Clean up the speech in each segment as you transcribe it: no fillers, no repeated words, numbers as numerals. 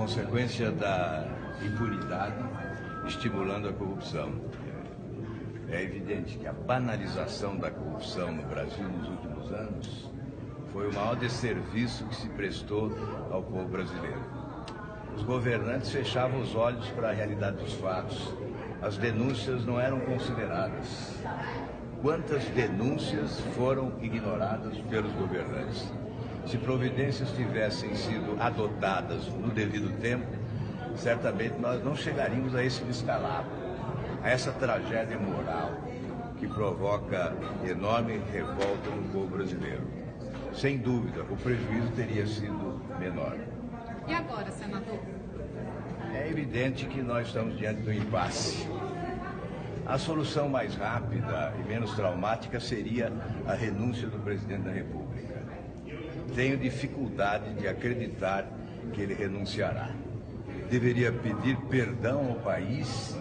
consequência da impunidade estimulando a corrupção. É evidente que a banalização da corrupção no Brasil nos últimos anos foi o maior desserviço que se prestou ao povo brasileiro. Os governantes fechavam os olhos para a realidade dos fatos. As denúncias não eram consideradas. Quantas denúncias foram ignoradas pelos governantes? Se providências tivessem sido adotadas no devido tempo, certamente nós não chegaríamos a esse descalabro, a essa tragédia moral que provoca enorme revolta no povo brasileiro. Sem dúvida, o prejuízo teria sido menor. E agora, senador? É evidente que nós estamos diante de um impasse. A solução mais rápida e menos traumática seria a renúncia do presidente da República. Tenho dificuldade de acreditar que ele renunciará. Deveria pedir perdão ao país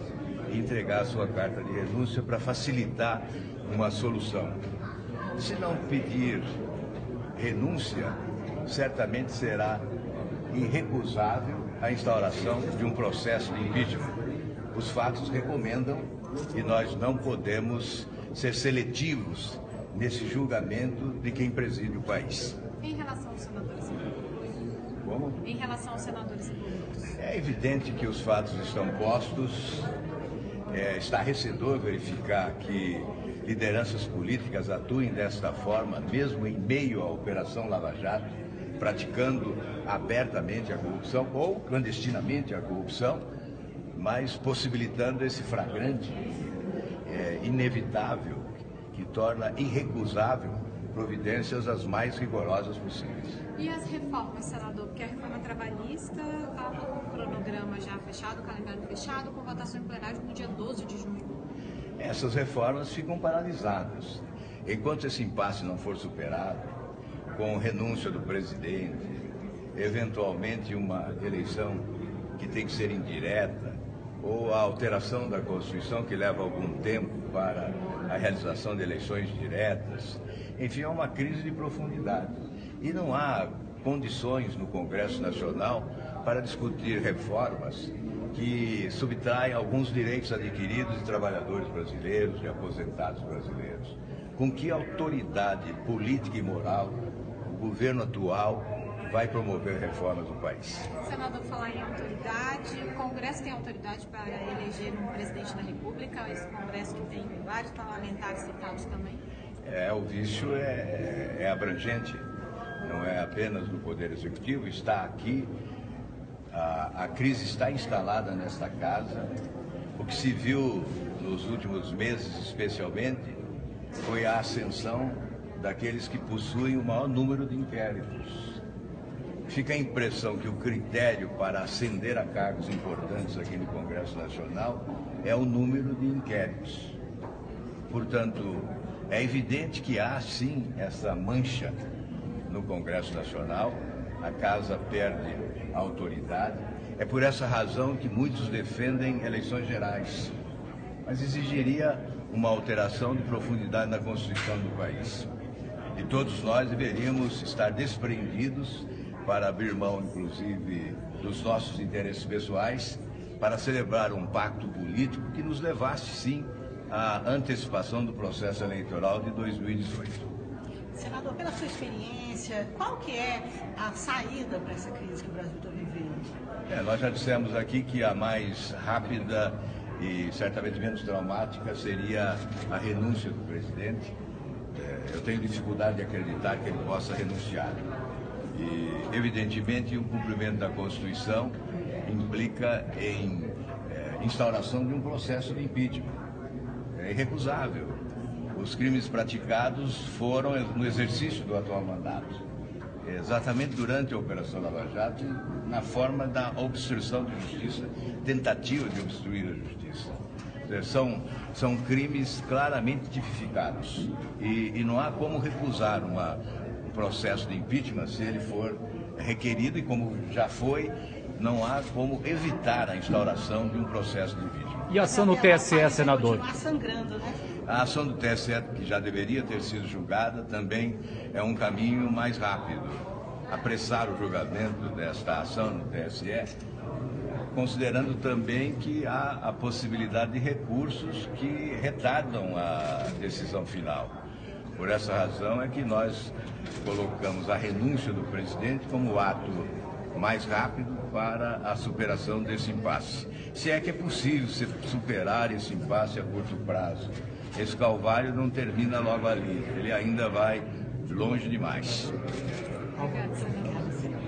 e entregar a sua carta de renúncia para facilitar uma solução. Se não pedir renúncia, certamente será irrecusável a instauração de um processo de impeachment. Os fatos recomendam e nós não podemos ser seletivos nesse julgamento de quem preside o país. Em relação aos senadores e políticos? Como? Em relação aos senadores e políticos? É evidente que os fatos estão postos. É estarrecedor verificar que lideranças políticas atuem desta forma, mesmo em meio à Operação Lava Jato, praticando abertamente a corrupção ou clandestinamente a corrupção, mas possibilitando esse flagrante inevitável que torna irrecusável providências as mais rigorosas possíveis. E as reformas, senador? Porque a reforma trabalhista estava com o cronograma já fechado, o calendário fechado, com votação em plenário no dia 12 de junho. Essas reformas ficam paralisadas. Enquanto esse impasse não for superado, com renúncia do presidente, eventualmente uma eleição que tem que ser indireta, ou a alteração da Constituição que leva algum tempo para a realização de eleições diretas, enfim, é uma crise de profundidade. E não há condições no Congresso Nacional para discutir reformas que subtraem alguns direitos adquiridos de trabalhadores brasileiros, de aposentados brasileiros. Com que autoridade política e moral o governo atual vai promover reformas no país? Senador, falar em autoridade, o Congresso tem autoridade para eleger um presidente da República, esse Congresso que tem vários parlamentares citados também? O vício é abrangente, não é apenas do Poder Executivo, está aqui, a crise está instalada nesta casa. O que se viu nos últimos meses, especialmente, foi a ascensão daqueles que possuem o maior número de inquéritos. Fica a impressão que o critério para ascender a cargos importantes aqui no Congresso Nacional é o número de inquéritos. Portanto, é evidente que há, sim, essa mancha no Congresso Nacional, a Casa perde a autoridade. É por essa razão que muitos defendem eleições gerais, mas exigiria uma alteração de profundidade na Constituição do país. E todos nós deveríamos estar desprendidos para abrir mão, inclusive, dos nossos interesses pessoais, para celebrar um pacto político que nos levasse, sim, à antecipação do processo eleitoral de 2018. Senador, pela sua experiência, qual que é a saída para essa crise que o Brasil está vivendo? Nós já dissemos aqui que a mais rápida e certamente menos traumática seria a renúncia do presidente. Eu tenho dificuldade de acreditar que ele possa renunciar. E, evidentemente, o cumprimento da Constituição implica em instauração de um processo de impeachment. É irrecusável. Os crimes praticados foram no exercício do atual mandato, exatamente durante a Operação Lava Jato, na forma da obstrução de justiça, tentativa de obstruir a justiça. São crimes claramente tipificados e não há como recusar um processo de impeachment se ele for requerido, e como já foi, não há como evitar a instauração de um processo de impeachment. E a ação no TSE, senador? Sangrando, né? A ação do TSE, que já deveria ter sido julgada, também é um caminho mais rápido. apressar o julgamento desta ação no TSE, considerando também que há a possibilidade de recursos que retardam a decisão final. Por essa razão é que nós colocamos a renúncia do presidente como o ato mais rápido para a superação desse impasse. Se é que é possível superar esse impasse a curto prazo. Esse calvário não termina logo ali, ele ainda vai longe demais. Obrigada, senador.